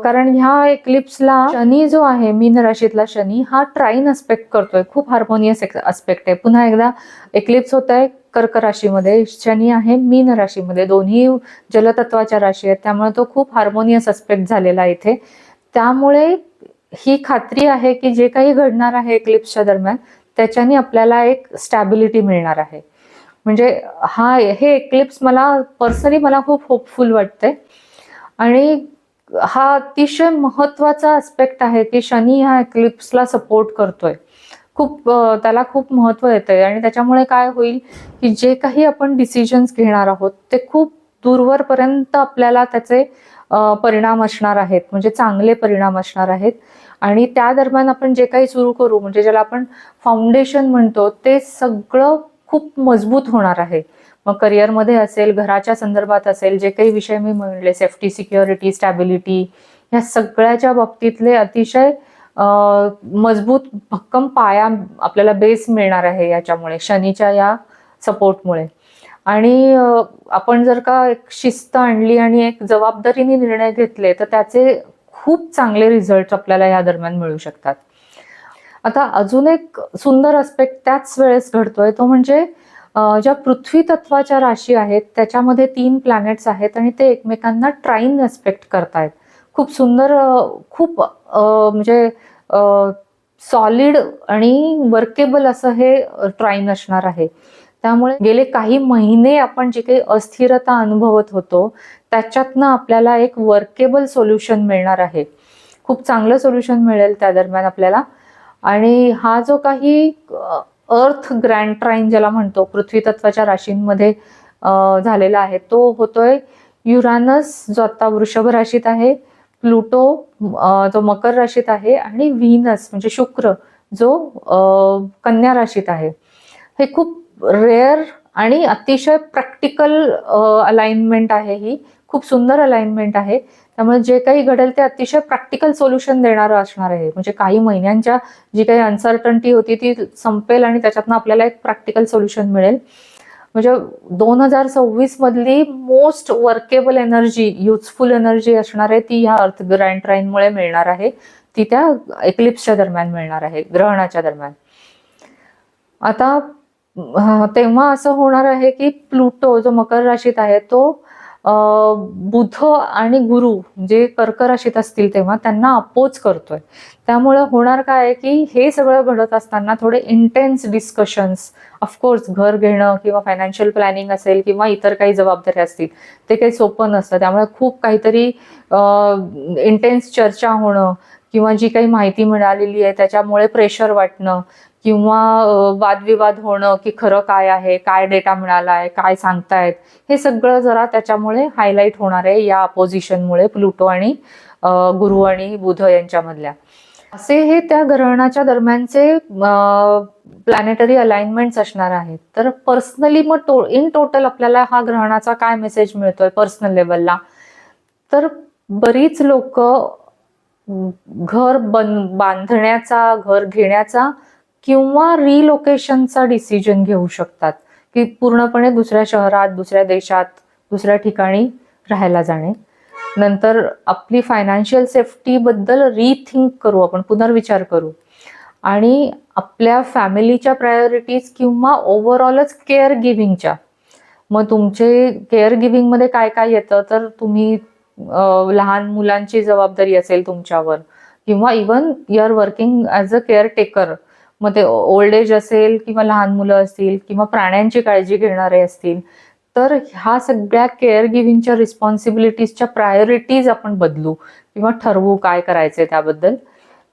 S1: कारण ह्या एक्लिप्सला शनी जो आहे मीन राशीतला शनी हा ट्राईन अस्पेक्ट करतोय. खूप हार्मोनियस अस्पेक्ट आहे. पुन्हा एकदा एक्लिप्स होत आहे कर्क राशीमध्ये, शनी आहे मीन राशीमध्ये, दोन्ही जलतत्वाच्या राशी आहेत त्यामुळे तो खूप हार्मोनियस अस्पेक्ट झालेला आहे इथे. त्यामुळे ही खात्री आहे की जे काही घडणार आहे एक्लिप्सच्या दरम्यान त्याच्याने आपल्याला एक स्टॅबिलिटी मिळणार आहे. म्हणजे हे एक्लिप्स मला खूप होपफुल वाटते आणि हा अतिशय महत्वाचा अस्पेक्ट आहे की शनी ह्या एक्लिप्सला सपोर्ट करतोय. त्याला खूप महत्व येतंय आणि त्याच्यामुळे काय होईल की जे काही आपण डिसिजन्स घेणार आहोत ते खूप दूरवरपर्यंत आपल्याला त्याचे परिणाम असणार आहेत, म्हणजे चांगले परिणाम असणार आहेत. आणि त्या दरम्यान आपण जे काही सुरू करू म्हणजे ज्याला आपण फाउंडेशन म्हणतो ते सगळं खूप मजबूत होणार आहे. मग करिअरमध्ये असेल, घराच्या संदर्भात असेल, जे काही विषय मी म्हणले सेफ्टी, सिक्युरिटी, स्टॅबिलिटी, ह्या सगळ्याच्या बाबतीतले अतिशय मजबूत भक्कम पाया आपल्याला बेस मिळणार आहे याच्यामुळे, शनीच्या या सपोर्टमुळे. आणि आपण जर का एक शिस्त आणली आणि एक जबाबदारीने निर्णय घेतले तर त्याचे खूप चांगले रिझल्ट आपल्याला या दरम्यान मिळू शकतात. आता अजून एक सुंदर अस्पेक्ट त्याच वेळेस घडतोय तो म्हणजे ज्या पृथ्वी तत्वाच्या राशी आहेत त्याच्यामध्ये 3 प्लॅनेट्स आहेत आणि ते एकमेकांना ट्राईन अस्पेक्ट करतायत. खूप सुंदर, खूप म्हणजे सॉलिड आणि वर्केबल असं हे ट्राईन असणार आहे. त्यामुळे गेले काही महिने आपण जे काही अस्थिरता अनुभवत होतो त्याच्यातनं आपल्याला एक वर्केबल सोल्युशन मिळणार आहे. खूप चांगलं सोल्युशन मिळेल त्या दरम्यान आपल्याला. आणि हा जो काही अर्थ ग्रँड ट्राईन ज्याला म्हणतो पृथ्वी तत्वाच्या राशींमध्ये झालेला आहे तो होतोय युरानस जो आता वृषभ राशीत आहे, प्लुटो जो मकर राशीत आहे आणि व्हीनस म्हणजे शुक्र जो कन्या राशीत आहे. हे खूप रेअर आणि अतिशय प्रॅक्टिकल अलाइनमेंट आहे. ही खूप सुंदर अलाइनमेंट आहे. त्यामुळे जे काही घडेल ते अतिशय प्रॅक्टिकल सोल्युशन देणारं असणार आहे. म्हणजे काही महिन्यांच्या जी काही अनसर्टन्टी होती ती संपेल आणि त्याच्यातनं आपल्याला एक प्रॅक्टिकल सोल्युशन मिळेल. म्हणजे 2026 मधली most workable energy, useful energy असणार आहे ती ह्या अर्थ ग्रँड ट्राईनमुळे मिळणार आहे. ती त्या एक्लिप्सच्या दरम्यान मिळणार आहे, ग्रहणाच्या दरम्यान. आता तेव्हा असं होणार आहे की प्लुटो जो मकर राशीत आहे तो बुध आणि गुरु जे कर्क राशीत असतील तेव्हा त्यांना अपोज करतोय. त्यामुळे होणार काय आहे की हे सगळं घडत असताना थोडे इंटेन्स डिस्कशन्स, ऑफकोर्स घर घेणं किंवा फायनान्शियल प्लॅनिंग असेल किंवा इतर काही जबाबदाऱ्या असतील ते काही सोपं नसतं. त्यामुळे खूप काहीतरी इंटेन्स चर्चा होणं किंवा जी काही माहिती मिळालेली आहे त्याच्यामुळे प्रेशर वाटणं किंवा वादविवाद होणं की खरं काय आहे, काय डेटा मिळाला आहे, काय सांगतायत, हे सगळं जरा त्याच्यामुळे हायलाईट होणार आहे या अपोजिशनमुळे प्लुटो आणि गुरु आणि बुध यांच्यामधल्या. असे हे त्या ग्रहणाच्या दरम्यानचे प्लॅनेटरी अलाइनमेंट्स असणार आहेत. तर पर्सनली मग इन टोटल आपल्याला हा ग्रहणाचा काय मेसेज मिळतोय पर्सनल लेवलला, तर बरीच लोक घर बांधण्याचा, घर घेण्याचा किंवा रिलोकेशनचा डिसिजन घेऊ शकतात की पूर्णपणे दुसऱ्या शहरात, दुसऱ्या देशात, दुसऱ्या ठिकाणी राहायला जाणे. नंतर आपली फायनान्शियल सेफ्टी बद्दल रिथिंक करू, आपण पुनर्विचार करू आणि आपल्या फॅमिलीच्या प्रायोरिटीज किंवा ओव्हरऑलच केअर गिव्हिंगच्या. मग तुमचे केअर गिव्हिंग मध्ये काय काय येतं तर तुम्ही लहान मुलांची जबाबदारी असेल तुमच्यावर, किंवा even you are working as a caretaker, मग ते ओल्ड एज असेल किंवा लहान मुलं असतील किंवा प्राण्यांची काळजी घेणारे असतील, तर ह्या सगळ्या केअर गिव्हिंगच्या रिस्पॉन्सिबिलिटीजच्या प्रायोरिटीज आपण बदलू किंवा ठरवू काय करायचंय त्याबद्दल.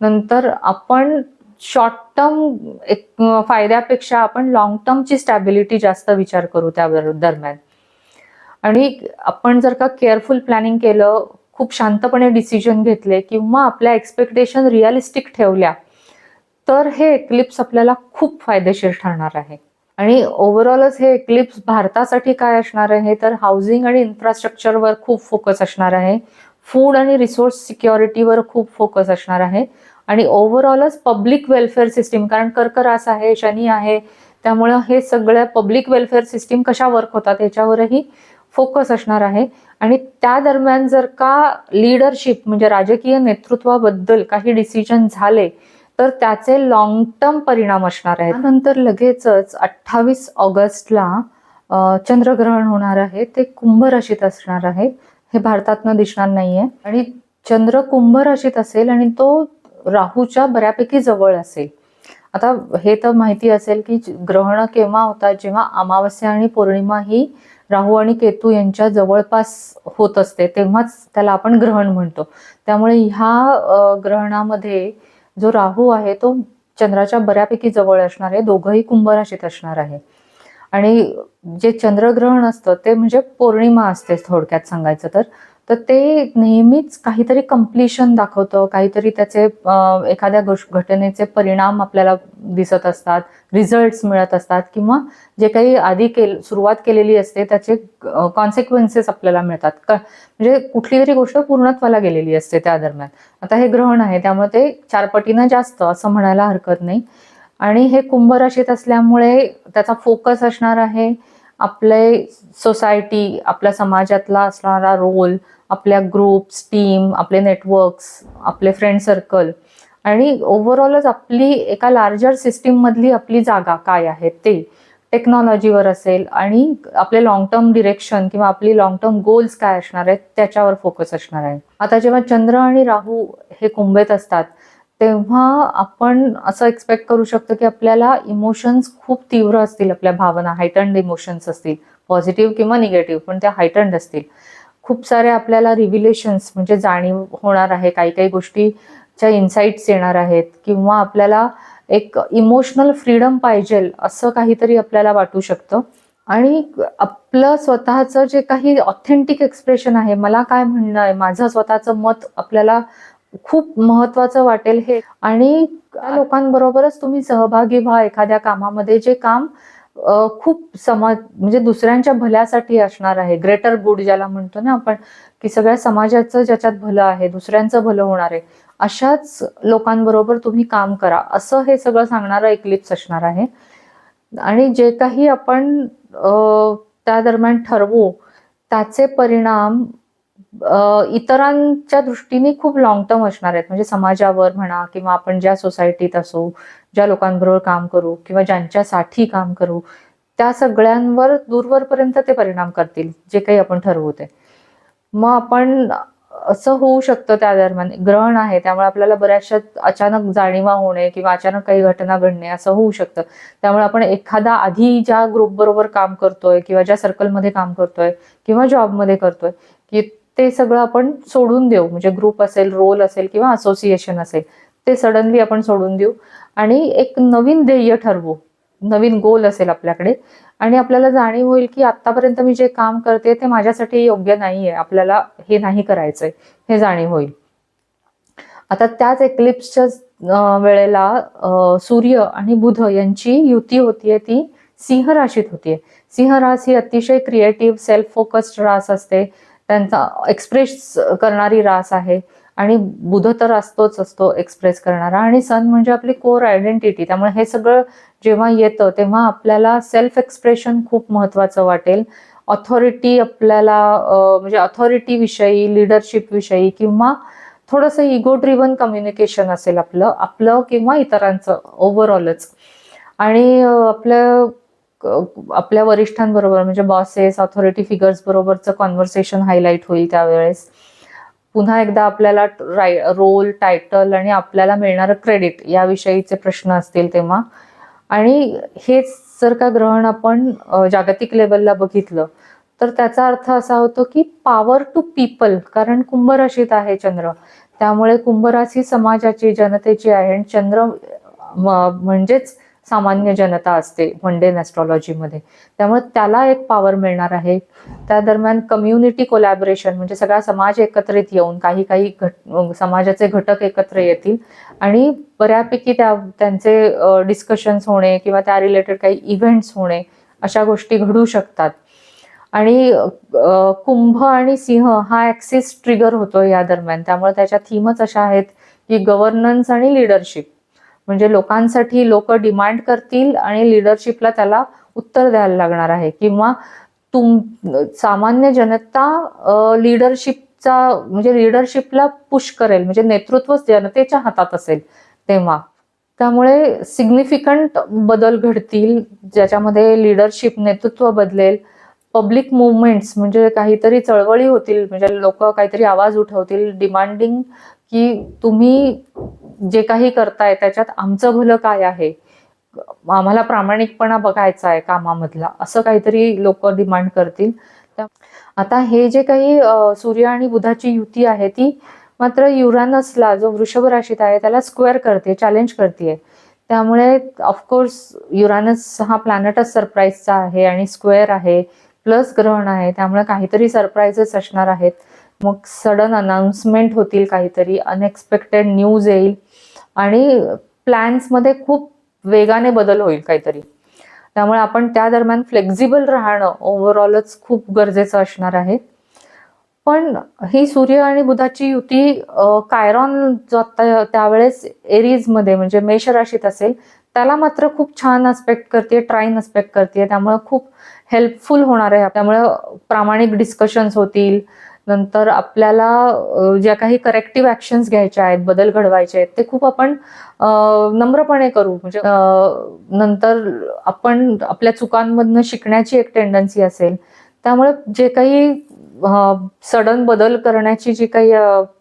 S1: नंतर आपण शॉर्ट टर्म एक फायद्यापेक्षा आपण लॉंग टर्मची स्टॅबिलिटी जास्त विचार करू त्या दरम्यान. आणि आपण जर का केअरफुल प्लॅनिंग केलं, खूप शांतपणे डिसिजन घेतले किंवा आपल्या एक्सपेक्टेशन रिअलिस्टिक ठेवल्या, तर हे एक्लिप्स आपल्याला खूप फायदेशीर ठरणार आहे. आणि ओव्हरऑलच हे एक्लिप्स भारतासाठी काय असणार आहे, तर हाऊसिंग आणि इन्फ्रास्ट्रक्चरवर खूप फोकस असणार आहे, फूड आणि रिसोर्स सिक्युरिटीवर खूप फोकस असणार आहे, आणि ओव्हरऑलच पब्लिक वेलफेअर सिस्टीम, कारण कर्क रास आहे, शनी आहे, त्यामुळे हे सगळ्या पब्लिक वेलफेअर सिस्टीम कशा वर्क होतात याच्यावरही फोकस असणार आहे. आणि त्या दरम्यान जर का लीडरशिप म्हणजे राजकीय नेतृत्वाबद्दल काही डिसिजन झाले, तर त्याचे लॉंग टर्म परिणाम असणार आहेत. त्यानंतर लगेचच 28 ऑगस्टला चंद्रग्रहण होणार आहे, ते कुंभ राशीत असणार आहे. हे भारतातनं दिसणार नाहीये, आणि चंद्र कुंभ राशीत असेल आणि तो राहूच्या बऱ्यापैकी जवळ असेल. आता हे तर माहिती असेल की ग्रहण केव्हा होतात, जेव्हा अमावस्या आणि पौर्णिमा ही राहू आणि केतू यांच्या जवळपास होत असते, तेव्हाच त्याला आपण ग्रहण म्हणतो. त्यामुळे ह्या ग्रहणामध्ये जो राहू आहे तो चंद्राच्या बऱ्यापैकी जवळ असणार आहे, दोघंही कुंभ राशीत असणार आहे. आणि जे चंद्रग्रहण असतं ते म्हणजे पौर्णिमा असते थोडक्यात सांगायचं तर ते नेहमीच काहीतरी कम्प्लिशन दाखवतं, काहीतरी त्याचे एखाद्या घटनेचे परिणाम आपल्याला दिसत असतात, रिझल्ट्स मिळत असतात, किंवा जे काही आधी सुरुवात केलेली असते त्याचे कॉन्सिक्वेन्सेस आपल्याला मिळतात, म्हणजे कुठली तरी गोष्ट पूर्णत्वाला गेलेली असते त्या दरम्यान. आता हे ग्रहण आहे त्यामुळे ते 4 पटीनं जास्त असं म्हणायला हरकत नाही. आणि हे कुंभ राशीत असल्यामुळे त्याचा फोकस असणार आहे आपले सोसायटी, आपल्या समाजातला असणारा रोल, आपल्या ग्रुप्स, टीम, आपले नेटवर्क्स, आपले फ्रेंड सर्कल, आणि ओव्हरऑलच आपली एका लार्जर सिस्टीम मधली आपली जागा काय आहे ते टेक्नॉलॉजीवर असेल, आणि आपले लॉंग टर्म डिरेक्शन किंवा आपली लॉंग टर्म गोल्स काय असणार आहेत त्याच्यावर फोकस असणार आहे. आता जेव्हा चंद्र आणि राहू हे कुंभेत असतात, तेव्हा आपण असं एक्सपेक्ट करू शकतो की आपल्याला इमोशन्स खूप तीव्र असतील, आपल्या भावना हायटन्ड इमोशन्स असतील, पॉझिटिव्ह किंवा निगेटिव्ह, पण त्या हायटन्ड असतील. खूप सारे आपल्याला रिव्हिलेशन्स म्हणजे जाणीव होणार आहे, काही काही गोष्टीच्या इन्साइट्स येणार आहेत, किंवा आपल्याला एक इमोशनल फ्रीडम पाहिजे असं काहीतरी आपल्याला वाटू शकतं. आणि आपलं स्वतःचं जे काही ऑथेंटिक एक्सप्रेशन आहे, मला काय म्हणणं आहे, माझं स्वतःचं मत आपल्याला खूप महत्वाचं वाटेल हे. आणि त्या लोकांबरोबरच तुम्ही सहभागी व्हा एखाद्या कामामध्ये, जे काम खूप समाज म्हणजे दुसऱ्यांच्या भल्यासाठी असणार आहे, ग्रेटर गुड ज्याला म्हणतो ना आपण, की सगळ्या समाजाचं ज्याच्यात भलं आहे, दुसऱ्यांचं भलं होणार आहे, अशाच लोकांबरोबर तुम्ही काम करा, असं हे सगळं सांगणारं एक्लिप्स असणार आहे. आणि जे काही आपण त्या दरम्यान ठरवू त्याचे परिणाम इतरांच्या दृष्टीने खूप लॉंग टर्म असणार आहेत, म्हणजे समाजावर म्हणा, किंवा आपण ज्या सोसायटीत असू, ज्या लोकांबरोबर काम करू किंवा ज्यांच्यासाठी काम करू, त्या सगळ्यांवर दूरवरपर्यंत ते परिणाम करतील जे काही आपण ठरवू ते. मग आपण असं होऊ शकतं त्या दरम्यान ग्रहण आहे त्यामुळे आपल्याला बऱ्याचशा अचानक जाणीवा होणे किंवा अचानक काही घटना घडणे असं होऊ शकतं. त्यामुळे आपण एखादा आधी ज्या ग्रुप बरोबर काम करतोय किंवा ज्या सर्कलमध्ये काम करतोय किंवा जॉबमध्ये करतोय, की ते सगळं आपण सोडून देऊ, म्हणजे ग्रुप असेल, रोल असेल किंवा असोसिएशन असेल, ते सडनली आपण सोडून देऊ आणि एक नवीन ध्येय ठरवू, नवीन गोल असेल आपल्याकडे, आणि आपल्याला जाणीव होईल की आतापर्यंत मी जे काम करते ते माझ्यासाठी योग्य नाहीये, आपल्याला हे नाही करायचंय, हे जाणीव होईल. आता त्याच एक्लिप्सच्या वेळेला सूर्य आणि बुध यांची युती होतीये, ती सिंह राशीत होतीये. सिंह रास ही अतिशय क्रिएटिव्ह, सेल्फ फोकस्ड रास असते, त्यांचा एक्सप्रेस करणारी रास आहे. आणि बुध तर असतो एक्सप्रेस करणारा, आणि सन म्हणजे आपली कोर आयडेंटिटी. त्यामुळे हे सगळं जेव्हा येतं तेव्हा आपल्याला सेल्फ एक्सप्रेशन खूप महत्वाचं वाटेल. ऑथॉरिटी आपल्याला म्हणजे ऑथॉरिटी विषयी, लिडरशिप विषयी, किंवा थोडंसं इगो ड्रिव्हन कम्युनिकेशन असेल आपलं किंवा इतरांचं ओव्हरऑलच. आणि आपल्या वरिष्ठांबरोबर म्हणजे बॉसेस, ऑथॉरिटी फिगर्स बरोबरचं कॉन्व्हर्सेशन हायलाईट होईल त्यावेळेस. पुन्हा एकदा आपल्याला रोल, टायटल आणि आपल्याला मिळणारं क्रेडिट याविषयीचे प्रश्न असतील तेव्हा. आणि हेच जर का ग्रहण आपण जागतिक लेवलला बघितलं तर त्याचा अर्थ असा होतो की पॉवर टू पीपल, कारण कुंभ राशीत आहे चंद्र, त्यामुळे कुंभ राशी समाजाची, जनतेची आहे. आणि चंद्र म्हणजेच सामान्य जनता असते मंडेन ॲस्ट्रॉलॉजीमध्ये, त्यामुळे त्याला एक पॉवर मिळणार आहे. त्या दरम्यान कम्युनिटी कोलॅबरेशन, म्हणजे सगळा समाज एकत्रित येऊन काही समाजाचे घटक एकत्र येतील आणि बऱ्यापैकी त्यांचे डिस्कशन्स होणे किंवा त्या रिलेटेड काही इव्हेंट्स होणे, अशा गोष्टी घडू शकतात. आणि कुंभ आणि सिंह हा ऍक्सिस ट्रिगर होतो या दरम्यान, त्यामुळे त्याच्या थीमच अशा आहेत की गव्हर्नन्स आणि लिडरशिप, म्हणजे लोकांसाठी लोक डिमांड करतील आणि लिडरशिपला त्याला उत्तर द्यायला लागणार आहे, किंवा सामान्य जनता लिडरशिपला पुश करेल, म्हणजे नेतृत्व जनतेच्या हातात असेल तेव्हा. त्यामुळे सिग्निफिकंट बदल घडतील ज्याच्यामध्ये लिडरशिप, नेतृत्व बदलेल. पब्लिक मुवमेंट्स म्हणजे काहीतरी चळवळी होतील, म्हणजे लोक काहीतरी आवाज उठवतील डिमांडिंग की तुम्ही जे काही करताय त्याच्यात आमचं भलं काय आहे, आम्हाला प्रामाणिकपणा बघायचा आहे कामामधला, असं काहीतरी लोक डिमांड करतील. आता हे जे काही सूर्य आणि बुधाची युती आहे ती मात्र युरानसला, जो वृषभ राशीत आहे, त्याला स्क्वेअर करते, चॅलेंज करते. त्यामुळे ऑफकोर्स युरानस हा प्लॅनेटच सरप्राईजचा आहे आणि स्क्वेअर आहे प्लस ग्रहण आहे, त्यामुळे काहीतरी सरप्राईजेस असणार आहेत. मग सडन अनाउन्समेंट होतील, काहीतरी अनएक्सपेक्टेड न्यूज येईल आणि प्लॅन्समध्ये खूप वेगाने बदल होईल काहीतरी. त्यामुळे आपण त्या दरम्यान फ्लेक्झिबल राहणं ओव्हरऑलच खूप गरजेचं असणार आहे. पण ही सूर्य आणि बुधाची युती कायरॉन जो आता त्यावेळेस एरीजमध्ये म्हणजे मेष राशीत असेल, त्याला मात्र खूप छान अस्पेक्ट करते, ट्राईन अस्पेक्ट करते, त्यामुळे खूप हेल्पफुल होणार आहे. त्यामुळे प्रामाणिक डिस्कशन्स होतील. नंतर आपल्याला ज्या काही करेक्टिव्ह ऍक्शन्स घ्यायच्या आहेत, बदल घडवायचे आहेत, ते खूप आपण नम्रपणे करू. म्हणजे नंतर आपण आपल्या चुकांमधनं शिकण्याची एक टेंडन्सी असेल. त्यामुळे जे काही सडन बदल करण्याची जी काही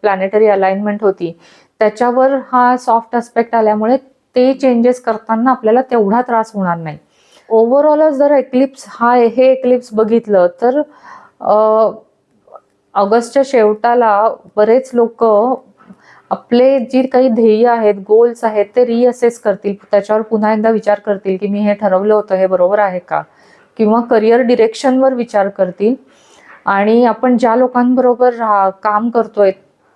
S1: प्लॅनेटरी अलाइनमेंट होती त्याच्यावर हा सॉफ्ट अस्पेक्ट आल्यामुळे ते चेंजेस करताना आपल्याला तेवढा त्रास होणार नाही. ओव्हरऑल जर हे एक्लिप्स बघितलं तर ऑगस्टच्या शेवटाला बरेच लोक आपले जी काही ध्येय आहेत, गोल्स आहेत, ते रिअसेस करतील, त्याच्यावर पुन्हा एकदा विचार करतील की मी हे ठरवलं होतं हे बरोबर आहे का, किंवा करिअर डिरेक्शनवर विचार करतील. आणि आपण ज्या लोकांबरोबर काम करतोय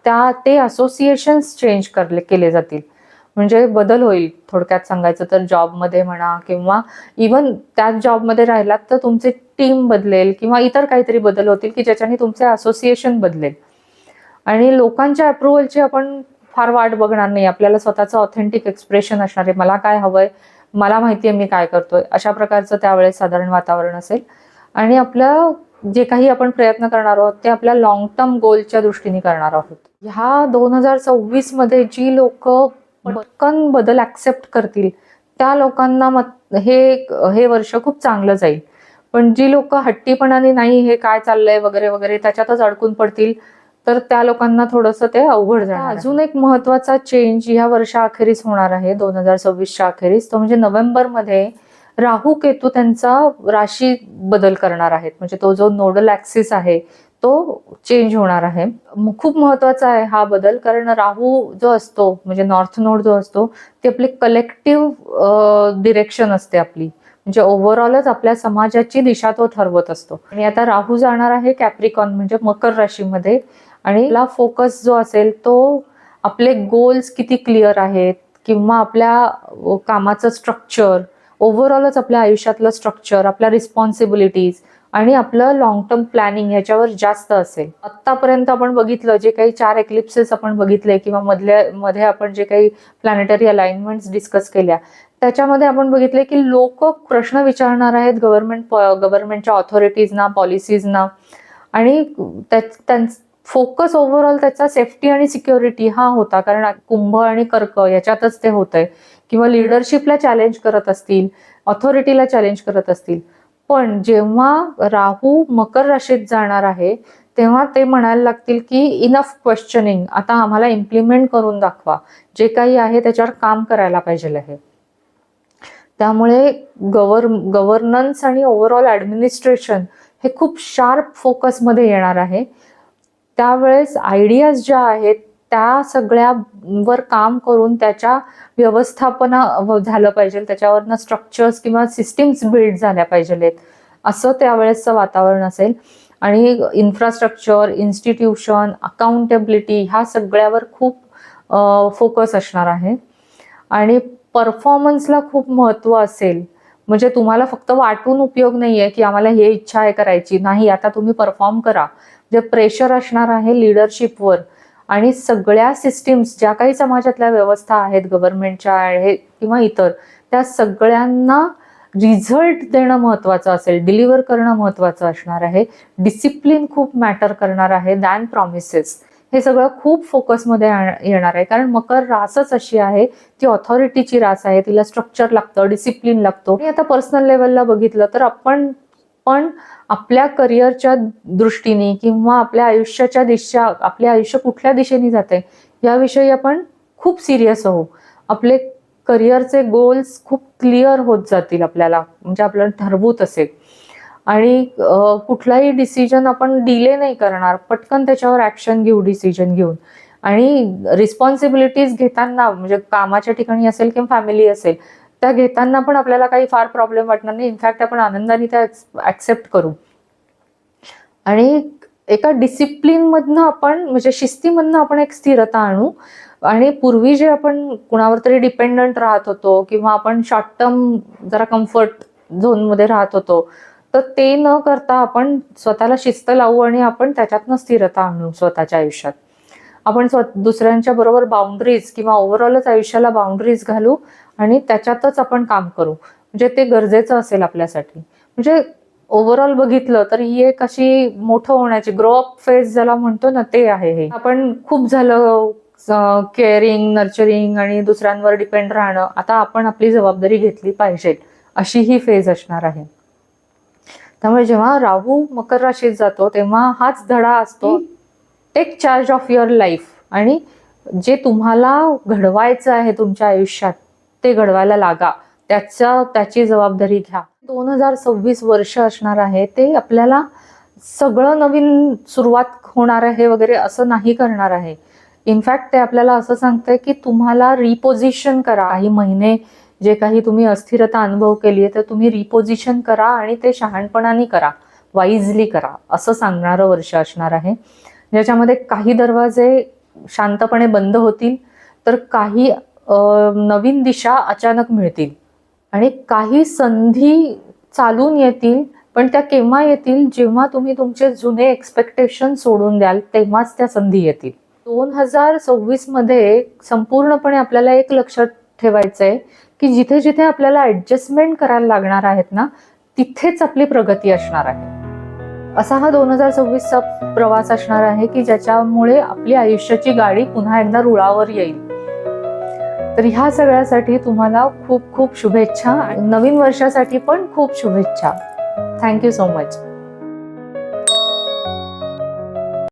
S1: ते असोसिएशन्स चेंज केले जातील, म्हणजे बदल होईल. थोडक्यात सांगायचं तर जॉबमध्ये म्हणा, किंवा इवन त्याच जॉबमध्ये राहिलात तर तुमचे टीम बदलेल किंवा इतर काहीतरी बदल होतील की ज्याच्याने तुमचे असोसिएशन बदलेल. आणि लोकांच्या अप्रुव्हलची आपण फार वाट बघणार नाही, आपल्याला स्वतःचं ऑथेंटिक एक्सप्रेशन असणार आहे. मला काय हवंय, मला माहितीये मी काय करतोय, अशा प्रकारचं त्यावेळेस साधारण वातावरण असेल. आणि आपलं जे काही आपण प्रयत्न करणार आहोत ते आपल्या लॉंग टर्म गोलच्या दृष्टीने करणार आहोत. ह्या 2026 मध्ये जी लोक पटकन बदल ऍक्सेप्ट करतील त्या लोकांना हे वर्ष खूप चांगलं जाईल. पण जी लोक हट्टीपणाने नाही हे काय चाललंय वगैरे वगैरे त्याच्यातच अडकून पडतील तर त्या लोकांना थोडंसं ते अवघड जाणार. अजून एक महत्वाचा चेंज या वर्षाअखेरीस होणार आहे 2026च्या अखेरीस, तो म्हणजे नोव्हेंबरमध्ये राहू केतू त्यांचा राशी बदल करणार आहेत. म्हणजे तो जो नोडल ऍक्सिस आहे तो चेंज होणार आहे. खूप महत्वाचा आहे हा बदल, कारण राहू जो असतो म्हणजे नॉर्थ नोड जो असतो ते आपली कलेक्टिव्ह डिरेक्शन असते आपली, म्हणजे ओव्हरऑलच आपल्या समाजाची दिशा तो ठरवत असतो. आणि आता राहू जाणार आहे कॅप्रिकॉन म्हणजे मकर राशीमध्ये, आणि आपला फोकस जो असेल तो आपले गोल्स किती क्लिअर आहेत, किंवा आपल्या कामाचं स्ट्रक्चर, ओव्हरऑलच आपल्या आयुष्यातलं स्ट्रक्चर, आपल्या रिस्पॉन्सिबिलिटीज आणि आपलं लॉंग टर्म प्लॅनिंग ह्याच्यावर जास्त असेल. आतापर्यंत आपण बघितलं जे काही 4 एक्लिप्सेस आपण बघितले किंवा मध्ये आपण जे काही प्लॅनेटरी अलाइनमेंट्स डिस्कस केल्या त्याच्यामध्ये आपण बघितले की लोक प्रश्न विचारणार आहेत गव्हर्नमेंटच्या ऑथॉरिटीजना, पॉलिसीजना, आणि फोकस ओव्हरऑल त्याचा सेफ्टी आणि सिक्युरिटी हा होता. कारण कुंभ आणि कर्क याच्यातच ते होतंय, किंवा लिडरशिपला चॅलेंज करत असतील, ऑथॉरिटीला चॅलेंज करत असतील. पण जेव्हा राहू मकर राशीत जाणार आहे तेव्हा ते म्हणायला लागतील की इनफ क्वेश्चनिंग, आता आम्हाला इम्प्लिमेंट करून दाखवा, जे काही आहे त्याच्यावर काम करायला पाहिजे आहे. त्यामुळे गव्हर्नन्स आणि ओव्हरऑल ॲडमिनिस्ट्रेशन हे खूप शार्प फोकसमध्ये येणार आहे. त्यावेळेस आयडियाज ज्या आहेत त्या सगळ्यावर काम करून त्याच्या व्यवस्थापना झालं पाहिजे, त्याच्यावरनं स्ट्रक्चर्स किंवा सिस्टीम्स बिल्ड झाल्या पाहिजेत, असं त्यावेळेसचं वातावरण असेल. आणि इन्फ्रास्ट्रक्चर, इन्स्टिट्यूशन, अकाउंटेबिलिटी ह्या सगळ्यावर खूप फोकस असणार आहे. आणि परफॉर्मन्सला खूप महत्त्व असेल. म्हणजे तुम्हाला फक्त वाटून उपयोग नाहीये की आम्हाला हे इच्छा आहे करायची, नाही, आता तुम्ही परफॉर्म करा. जे प्रेशर असणार आहे लिडरशिपवर, आणि सगळ्या सिस्टीम्स ज्या काही समाजातल्या व्यवस्था आहेत गव्हर्नमेंटच्या आहेत किंवा इतर, त्या सगळ्यांना रिझल्ट देणं महत्त्वाचं असेल, डिलिव्हर करणं महत्त्वाचं असणार आहे. डिसिप्लिन खूप मॅटर करणार आहे दॅन प्रॉमिसेस. हे सगळं खूप फोकसमध्ये येणार आहे, कारण मकर रासच अशी आहे, ती ऑथॉरिटीची रास आहे, तिला स्ट्रक्चर लागतं, डिसिप्लिन लागतो. आता पर्सनल लेवलला बघितलं तर आपण पण आपल्या करिअरच्या दृष्टीने किंवा आपल्या आयुष्याच्या दिशा, आपले आयुष्य कुठल्या दिशेने जाते याविषयी आपण खूप सिरियस होऊ. आपले करिअरचे गोल्स खूप क्लिअर होत जातील आपल्याला, म्हणजे आपल्याला ठरवूत असेल. आणि कुठलाही डिसिजन आपण डिले नाही करणार, पटकन त्याच्यावर ॲक्शन घेऊ डिसिजन घेऊन. आणि रिस्पॉन्सिबिलिटीज घेताना, म्हणजे कामाच्या ठिकाणी असेल किंवा फॅमिली असेल, त्या घेताना पण आपल्याला काही फार प्रॉब्लेम वाटणार नाही. इनफॅक्ट आपण आनंदाने त्या ॲक्सेप्ट करू. आणि एका डिसिप्लिनमधनं आपण, म्हणजे शिस्तीमधनं आपण एक स्थिरता आणू. आणि पूर्वी जे आपण कुणावर तरी डिपेंडंट राहत होतो किंवा आपण शॉर्ट टर्म जरा कम्फर्ट झोनमध्ये राहत होतो, तर ते न करता आपण स्वतःला शिस्त लावू आणि आपण त्याच्यातनं स्थिरता आणू स्वतःच्या आयुष्यात. आपण दुसऱ्यांच्या बरोबर बाउंड्रीज किंवा ओव्हरऑलच आयुष्याला बाउंड्रीज घालू आणि त्याच्यातच आपण काम करू, म्हणजे ते गरजेचं असेल आपल्यासाठी. म्हणजे ओव्हरऑल बघितलं तर ही एक अशी मोठं होण्याची ग्रो अप फेज ज्याला म्हणतो ना, ते आहे हे. आपण खूप झालं केअरिंग, नर्चरिंग आणि दुसऱ्यांवर डिपेंड राहणं, आता आपण आपली जबाबदारी घेतली पाहिजे, अशी ही फेज असणार आहे. त्यामुळे जेव्हा राहू मकर राशीत जातो तेव्हा हाच धडा असतो, take charge of your life. आणि जे तुम्हाला घडवायचं आहे तुमच्या आयुष्यात ते घडवायला लागा, त्याची जबाबदारी घ्या. 2026 वर्ष असणार आहे, ते आपल्याला सगळं नवीन सुरुवात होणार आहे वगैरे असं नाही करणार आहे. इनफॅक्ट ते आपल्याला असं सांगतंय की तुम्हाला रिपोझिशन करा. काही महिने जे काही तुम्ही अस्थिरता अनुभव केली आहे तर तुम्ही रिपोझिशन करा आणि ते शहाणपणाने करा, वाईजली करा, असं सांगणारं वर्ष असणार आहे. ज्याच्यामध्ये काही दरवाजे शांतपणे बंद होतील, तर काही नवीन दिशा अचानक मिळतील आणि काही संधी चालून येतील. पण त्या केव्हा येतील? जेव्हा तुम्ही तुमचे जुने एक्सपेक्टेशन सोडून द्याल तेव्हाच त्या संधी येतील. 2026 मध्ये संपूर्णपणे आपल्याला एक लक्षात ठेवायचं आहे की जिथे जिथे आपल्याला ऍडजस्टमेंट करायला लागणार आहेत ना, तिथेच आपली प्रगती असणार आहे. असा हा 2026चा प्रवास असणार आहे की ज्याच्यामुळे आपली आयुष्याची गाडी पुन्हा एकदा रुळावर येईल. तर ह्या सगळ्यासाठी तुम्हाला खूप खूप शुभेच्छा. नवीन वर्षासाठी पण खूप शुभेच्छा. Thank you so much.